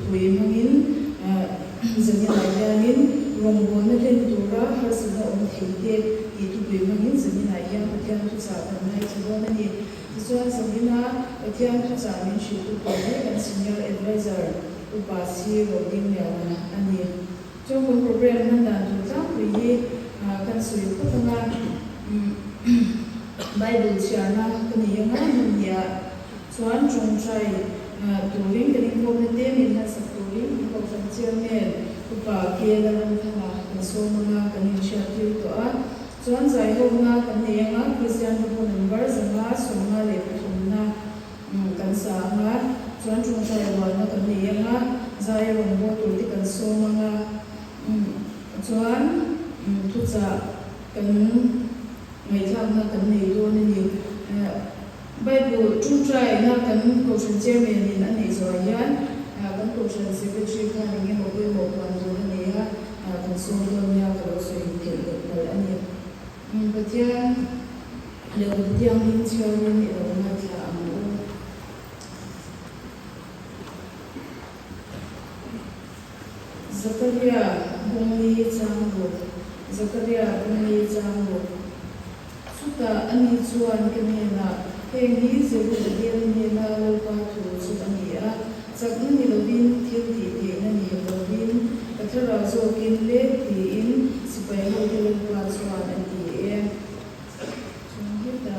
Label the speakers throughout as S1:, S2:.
S1: pui mangin zani naiyanin rongbona len tura harsana om theite ti tu pui mangin zani naiyan pathian tu cha kan nai chawna ni chuan zamina pathian tu cha min shi tu pui kan senior advisor upasi roding yawana ani chong program nan dan tu cha pui hi kan sui ko tanga Bible chana kaniyanga nunya chuan chung chai turing kaning ko nete min ha sak turing ko san chairman upa ke lam thanga kasomanga kanin shatiu to a chuan zai ho nga kaniyanga Christian phone number zanga somna le phumna kan sa nga chuan chung chai wa na kaniyanga zai ron bo tu ti kan somanga chuan tu cha kan ngày tháng na kan nei do ni Bible chung try na kan ko chen chairman ni na nei zo yan kan ko chen secretary ka ni mo ko mo kan do ni ha kan so do ya ka so in ke ko ani batia le batia min chairman ni ro na tla amu Zakaria Bungli Chango Suta ani chuan kanena henghi zebudin nena lopa thu chutania chakna ni lovin thil ti ti na ni lovin kathara zo kin le ti in sipai ho ke lopa chuan ani e chungita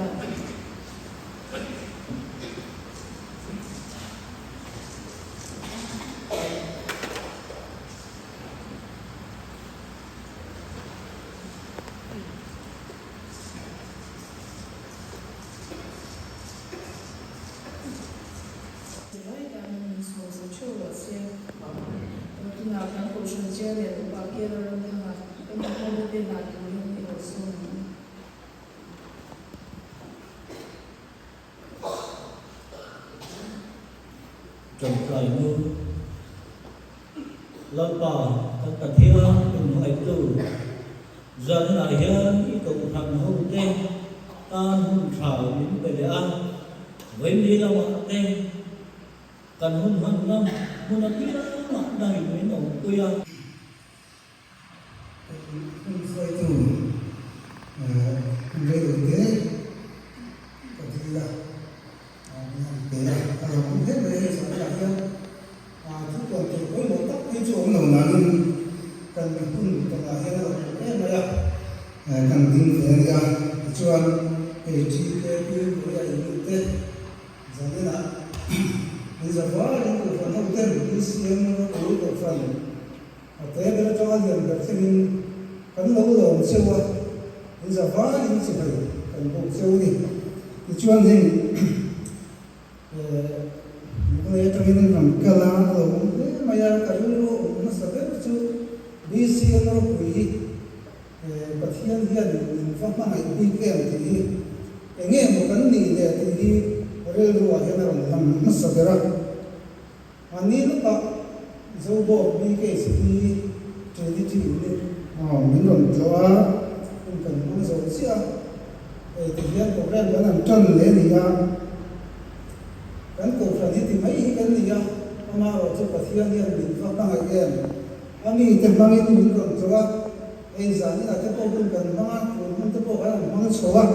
S2: trồng cài nu lợn bò các cà thia cùng hải tử giờ này là hiện cái cầu thằng hông tên ta hung thảo những cái để ăn với đi là mọi tên cần hung hăng lắm hung là kia mà đầy với nồng quê
S3: Foi tu, về được thế, có thể là để làm cũng hết về sản phẩm đâu, chúng tôi chỉ có một tóc cái chỗ nào mà nên cần phun cần là thế nào thế mà là cần tin về ra cho để chỉ cái của gia đình thế, giờ thế nào, bây giờ có những cái phần thông tin cái xem cái phần, thế bây giờ cho anh em được xem kan lo lo sewa in za va in se pai kan bo sewa ni ti chuan hin ko ya tawin ram kala lo ma ya ka lu na sa be chu bi si no pui pathian hian in fa ma mai bi ke ti enge mo kan ni le ti re lu wa hian ram lam na sa be ra ani no pa zo bo bi ke si ti ti ni mình còn cho mình cần mang dầu xia để thực hiện cuộc đời của làm chân lấy gì ra cái cuộc đời thì mấy cái gì ra mà rồi cho cả thiên nhiên mình phát tăng hay em anh đi tìm mang cái mình còn cho cái giờ như là cái cô mình cần mang cũng không có cái mang số à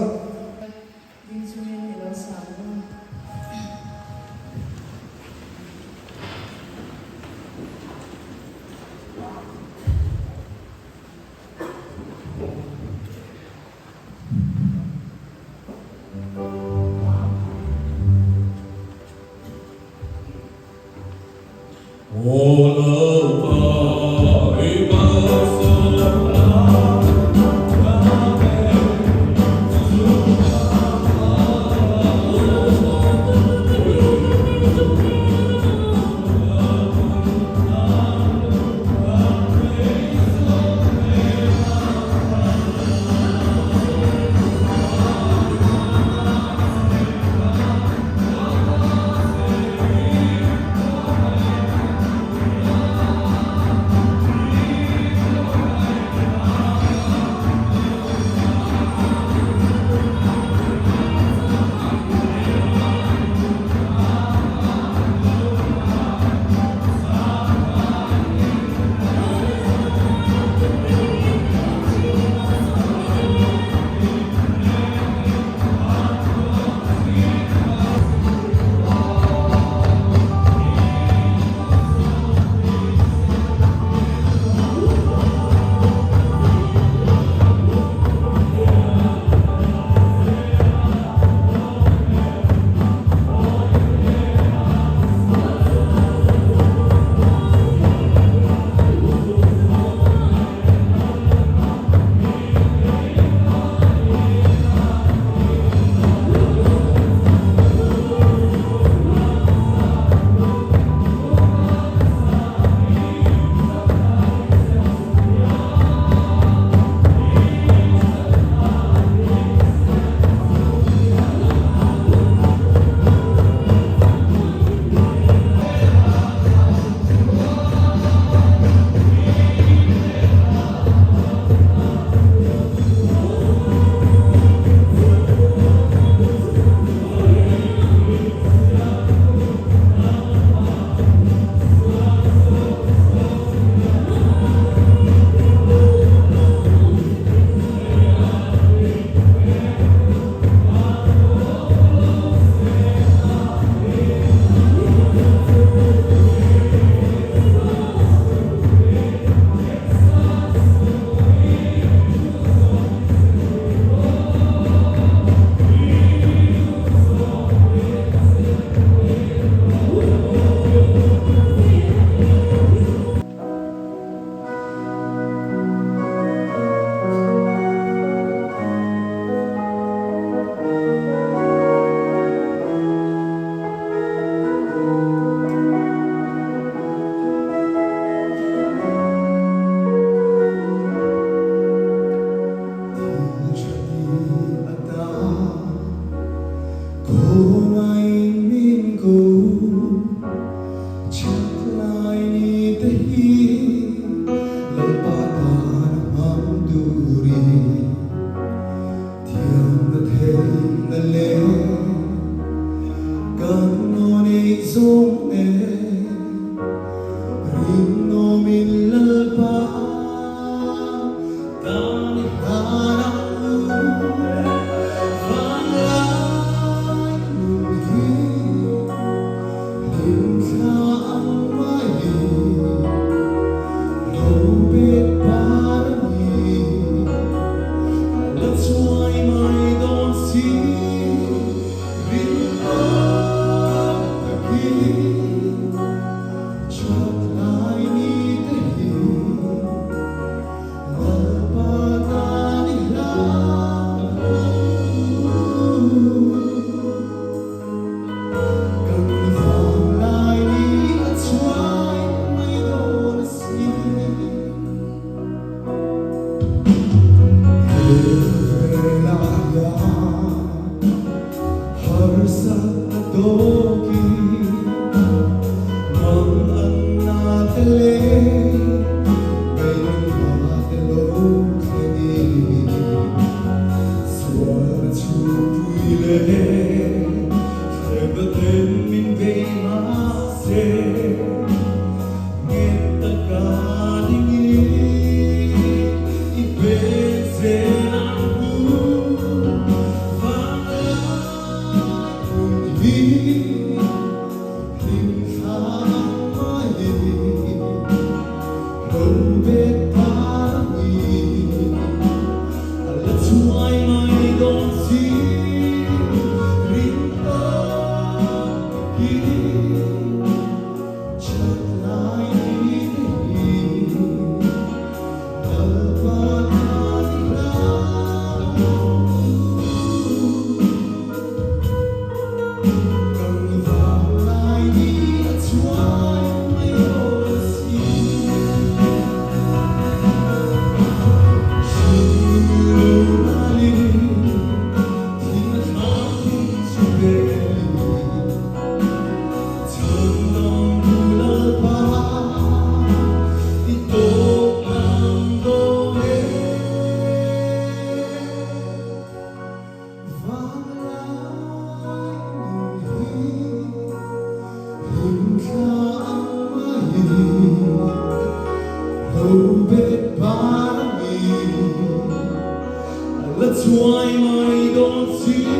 S4: That's why I don't see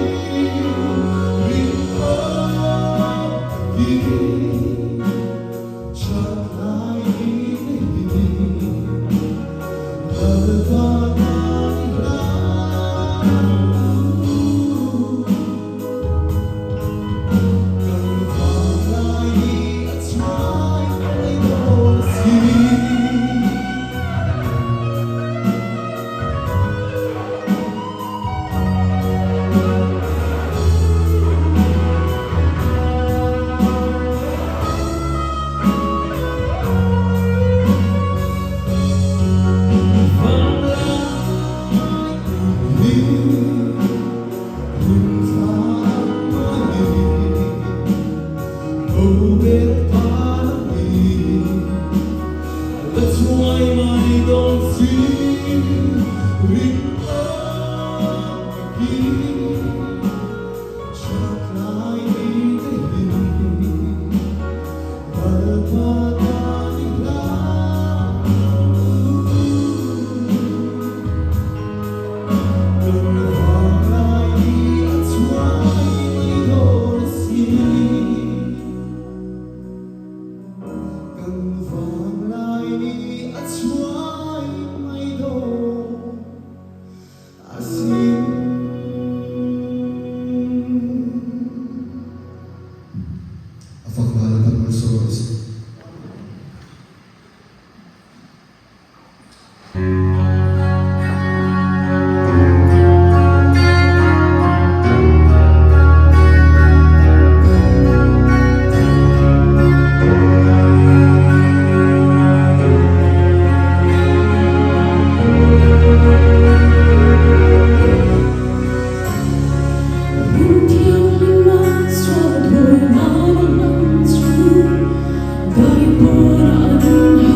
S4: Got you born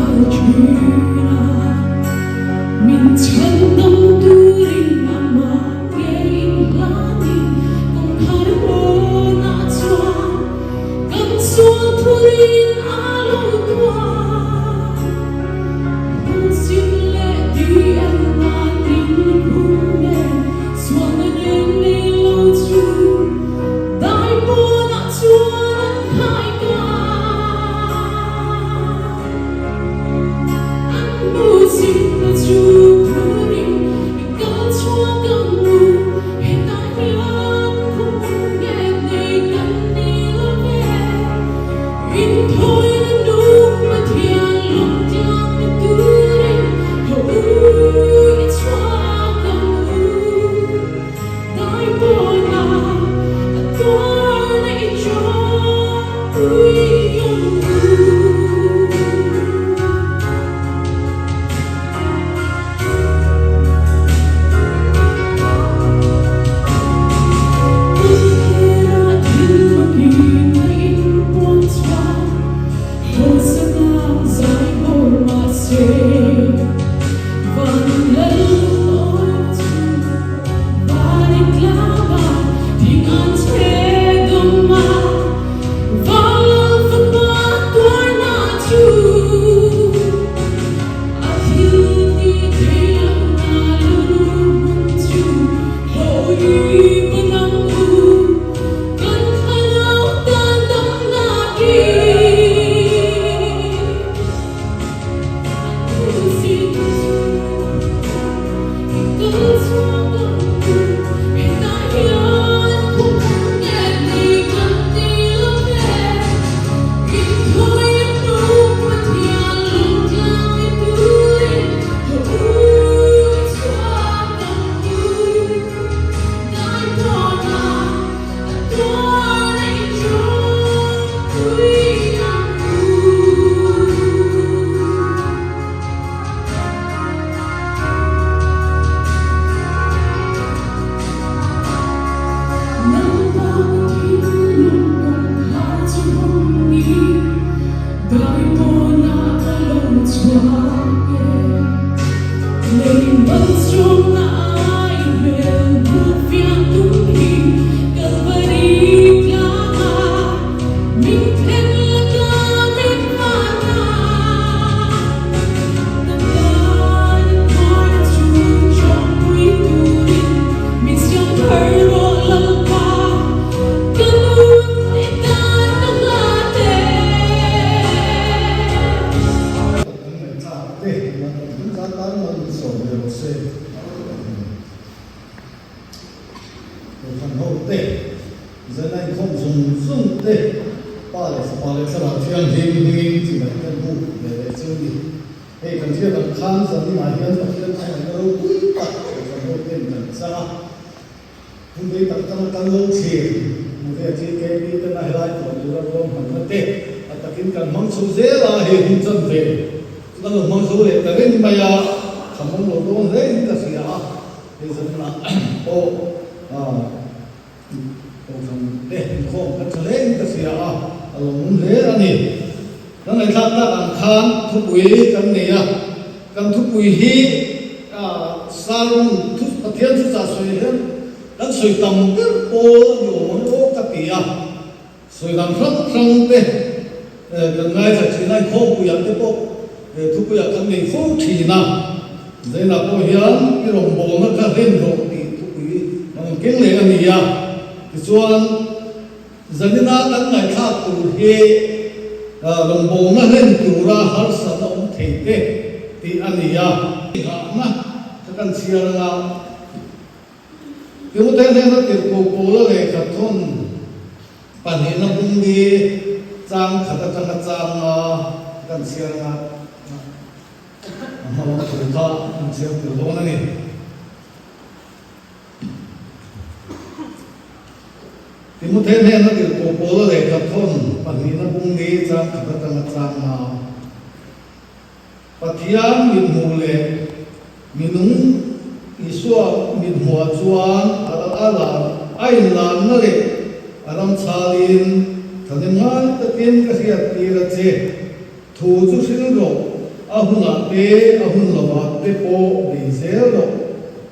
S3: ahuna te ahun lawa te po di zelo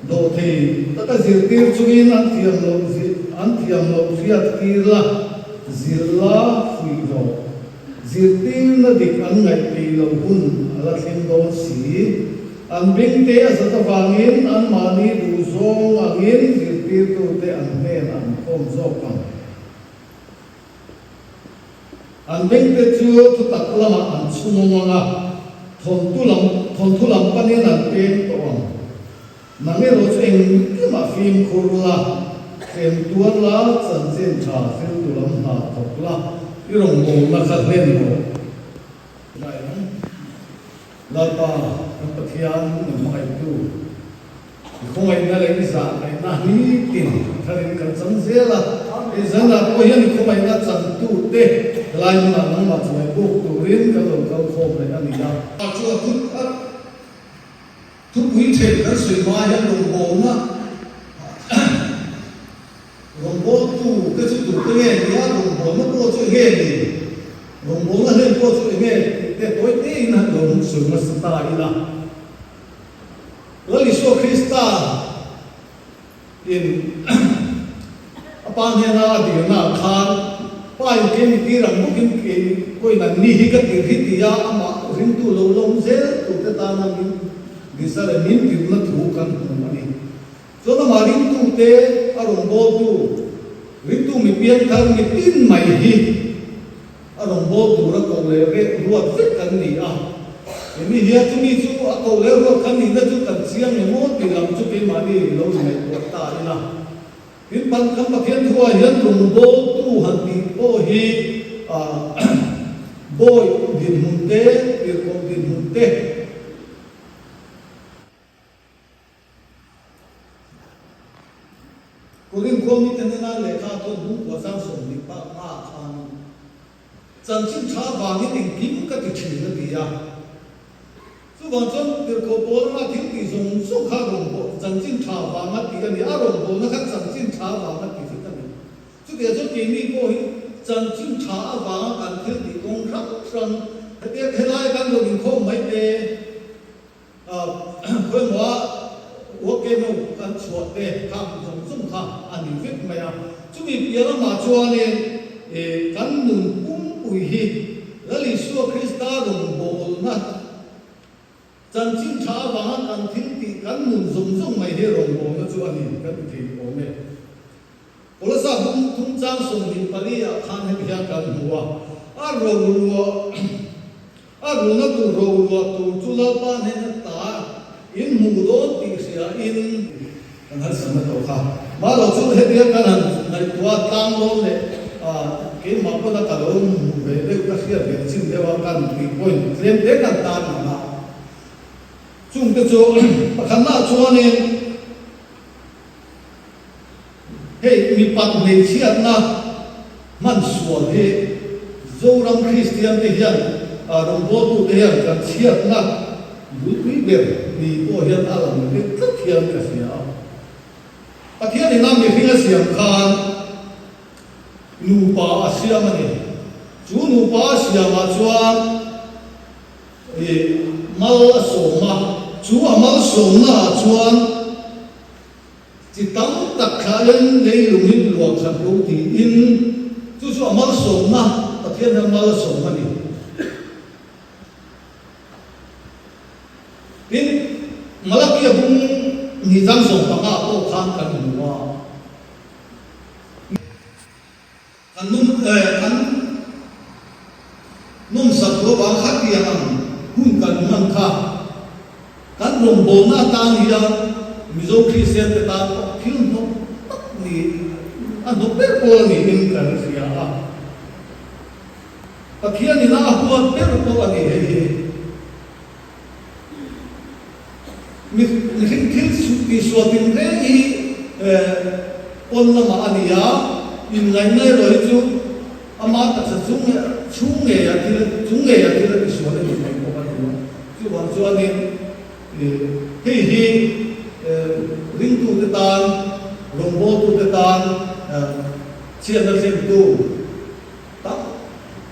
S3: do thei taka zir tir chungin an thiam lo fiat kirla zirla fui ro zir tir na dik an ngai pe lo hun ala thlem do si an bing te asata wangin an mani du zong angin zir tir tu te an men an khom zok ang an bing te chu tu tak lama an chungonga thon tu lam panin an pen to ang nangin ro eng ma phim khurla khem tuan la chan chen tha fel tu lam ha thok la irong mo na kha len mo dai nang la pa kan pathian na mai tu không ai na le sa ai na ni tin tharin kan chang zela e zana ko hian không ai na chang tu te lai na nang ma chai bu tu rin ka lo ka khom le ani da a chu tu quý thể các sự mai hay đồng bộ na đồng bộ tu cái sự tu cái nghe nhá đồng bộ nó có chuyện nghe gì đồng bộ nó lên có chuyện nghe cái tối tí na đồng sự nó stai là lấy số Krista in apan hena di na khan pai ke mi ti ram kim ke koi na ni hi ka ti hi ya ama rim tu lo lom ze tu te ta na mi gisara nin ti na thu kan mani so na maring tu te arong bo tu rim tu mi pian kan mi tin mai hi arong bo tu ra ko le re ruat fit kan ni a mi hi tu mi chu a ko le ro kan ni na chu kan siam ni mo ti lam chu ke mani lo mai ko ta ina in pan kam pa khian thua hian rong bo tu han ti po hi boy din hun te ir ko din hun te Kuring komi tenena lekha to bu ko sang som ni pa ma khan chan chin cha ba ni ting kim ka ti chin na dia su ban chon dir ko bol ma thil ti zong su kha rong bo chan chin cha ba ma ti ka ni a rong bo na kha chan chin cha ba ma ti ti ka ni su dia cho ti ni ko hi chan chin cha ba kan thil ti kong rak san ka ti helai kan lo din ko mai te ko mo ok no kan chuột te kam zum zum kha ani vip maya chumi piara ma chuane kan nun pum ui hi lali su Krista rong bol na chan chin cha ba kan thil ti kan nun zum zum mai he rong bol na chu ani kan ti o me ola sa bum tum chang som ni pariya khan he bia kan huwa a ro na tu ro tu chu la pa ne na ta in mu do ti sia in kan har sama to kha ma lo chu he dia kan nai tua tang lo le ke ma ko da ta lo mu ve le ka sia be chin de wa kan ti point klem de kan ta na chung te chu khan na chu ne hey mi pat me chiat na man sual he zo ram Christian te hian rom bo tu te hian kan chiat na lui ber ni po hian alam ni tất hian ka sia pathian ni nam ni hinga siam khan nu pa asia mani chu nu pa asia ma chuan mal asoma chu amal somna chuan chi tam tak khain nei lumin luak khan lo ti in chu amal somna pathian amal somna ni in malaki bung ni jang som pa ka ko khan kan nuwa kan num sa ko ba khat ya am hun kan man kha kan rom bo na ta ni ya mizo Christian te ta phil no ni an do per ko ni in kan sia pathian ni na ko per ko ani he mi khil ki suatin re i on lama ania in lai nai roi chu ama ta chung nge ya ti suat ni mai ko ba chu wan chu ani hi ring tu te tan rombo tu te tan chian na sim tu ta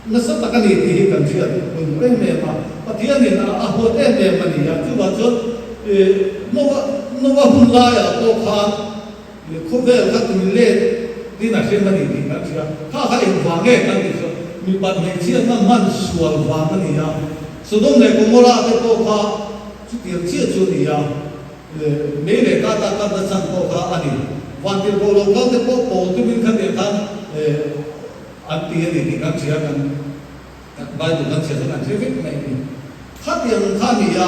S3: na sa ta ka ni ti kan chian kun pe me ma
S5: pathian in a hot em mani ya chu ba chon nova hun la ya to kha khovel kha tu le ti na sen mani ni ka chia kha in wa nge kan ti so mi ban me chia na man sual wa mani ya sodom le gomora te to kha chu ti chia chu ni ya me le ka ta san to kha ani wan ti ko lo ka te po tu min kha te kha an ti ni kan chia kan bai tu kan chia kan chia vik mai ni kha tiang kha ni ya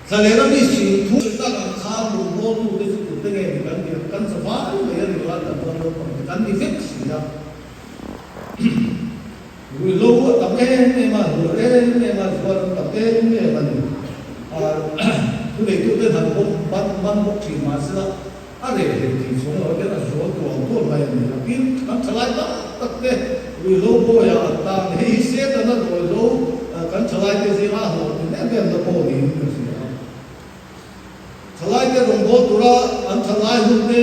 S5: sa le ra mi si thu ta kan kha lu mo tu te chu te nge ni kan sa va le ya ni la ta to lo kan ni vik si ya ru lo ta me ma ru me ma ru ta me ma ni tu le tu te han ban mo chi ma sa a le ti so lo ke na so to mai ni la pin kan chalai ta tak te ru lo bo ya ta he se ta na lo kan chalai te si ma ho ne be na bo ni ni si chalai te rong bo tu ra an chalai hu te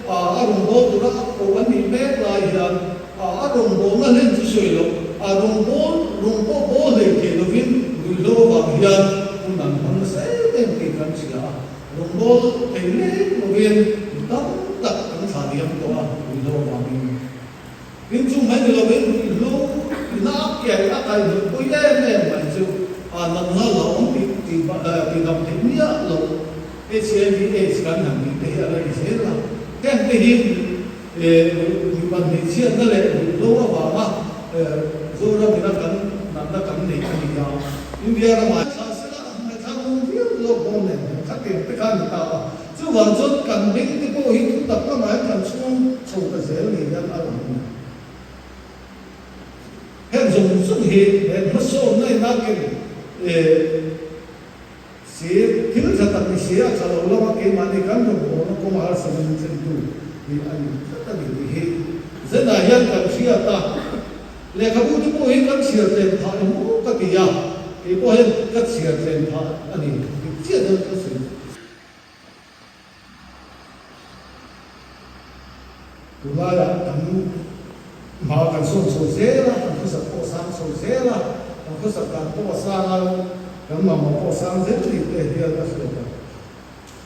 S5: a rong bo tu ra ko an ni me la ya a rong bo na len chi soi lo a rong bo le ke lo vin ru lo ba ya un nan man se te ti kan si ya rong bo te le lo vin ta ta kan sa ni am to a ru lo ba mi vin chu mai lo vin lo na ke a kai lo ko ye me mai chu a nan na lo on ti nam ti ni a lo e se ni e kan nam ni te a ri se la ken te hi ni ban ni sia na le lo ba ma zo ra mi na kan nam na kan nei ni ya india ra ma sa sa na tha mu vi lo bo ne ka te pe kan ta chu wan zo kan ding ti ko hi tu ta ka ma kan chung chu ka se ni ya a lo hen dùng xuất hiện để mất số này na cái xía thiếu thật tập xía cho lâu lâu cái mà đi cán bộ nó có mà sản xuất sinh tu thì anh rất là nhiều cái rất là hiện tập xía ta lẽ các bố chúng tôi các xía trên thọ nó các cái gì thì có hiện các xía trên thọ anh ấy chia được cái sự thứ ba là mà cần sống sôi dễ là cần phải sắp bỏ sang sôi dễ là cần phải sắp cần bỏ sang là cần mà bỏ sang dễ thì để điều đó phải là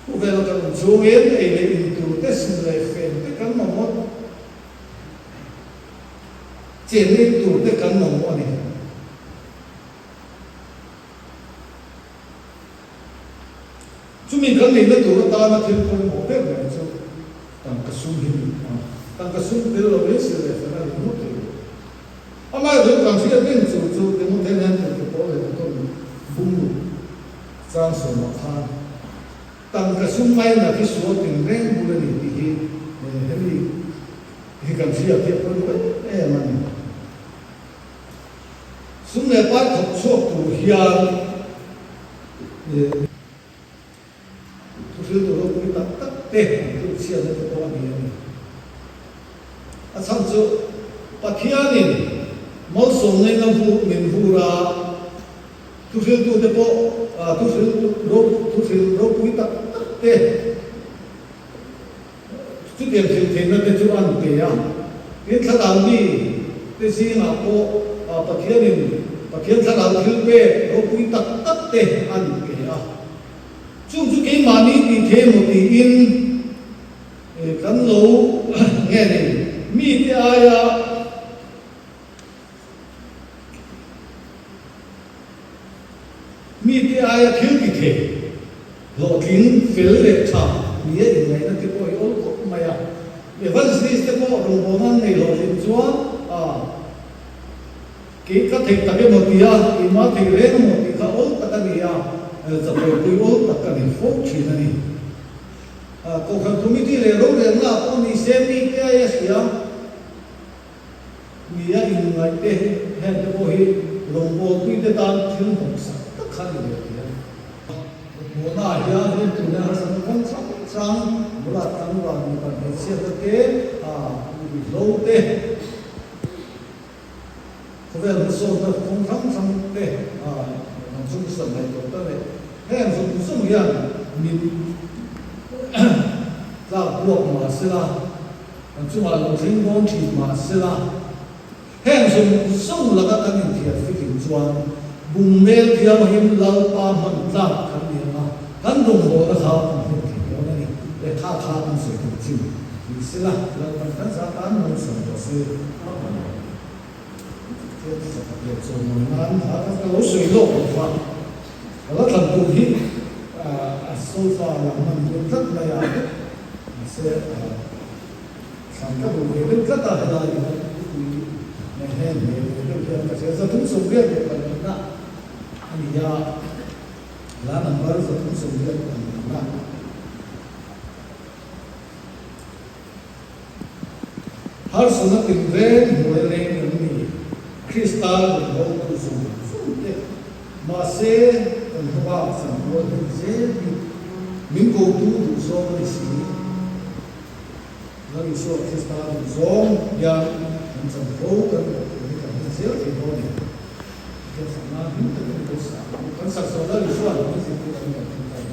S5: cụ về là cần chú ý để in tu để xin lời phèn để cần mà một chỉ nên tu để cần mà một này chúng mình cần nên tu ta mà thiếu con một phép này chứ cần cái suy nghĩ tăng cái số tiền là mấy triệu để phải là một triệu, à mà rồi càng suy nghĩ chủ thì một thế này thì có thể có bung trang số một tháng tăng cái số mai là cái số tiền rèn bù lên thì thì càng suy nghĩ có cái em anh số này bắt học số tu hiền tu sư tu đâu cũng tắc tê tu siêng để tu anh em acham chu pathianin mol som nei na hu min hura tu fil tu de po tu fil ro pui tak te tu de fil na te chu an te ya ke thadam ni te si na po pathian thadam fil pe ro pui tak te an ke ya chu ke mani ti the mo ti in kan lo nghe ni mi te aya thiếu cái thể lộ kín phiền lệ chạm nghĩa gì này nó cái bồi ôn của mày à để vẫn đi sẽ có đồng bộ năng này lộ kín chúa cái các thầy tập một tí thì mà thầy lên một tí khá ôn tất cả gì tập về quy ôn tất cả những phúc chuyện này cô khăn tụi mình đi lệ rốt rèm là con đi xem đi cái ai xíu nghĩa in ngày tê hẹn cho bồi đồng bộ quy tế tan thiếu hồng sắc tất cả những điều bố na ya nên tụi nó sẽ không sắp sang bố là tăng vào một phần để xem cái lâu tê có vẻ là số nó không thắng sang tê làm chung sân này của ta này hay làm chung sân gì mình ra buộc mà sẽ là làm chung là một thành công thì mà sẽ là hay làm chung sân là các anh thiệt phi kinh doanh bùng mel kia mà hiểm lau pa man ta kan ni ma kan rong bo ra kha kan hin ki yo na ni le kha kha kan se ku chi ni se la la kan sa kan mo so to se le zo mo nan ha ka lo sui lo fa la kan tu hi a so fa la man yo tat la ya se sang ka bu ke ben ka ta la ya ne he ne ka se sa tu so ge ka na ani ya la number sa tu so ge ka na har sana tin ven mo le ni kristal ho tu so ma se kan ba san mo se min ko tu so ni si lagi so kristal zong ya kan san ho kan ni kan se ke ho ni kan sana hin kan ko sa kan sa so lagi so ni si kan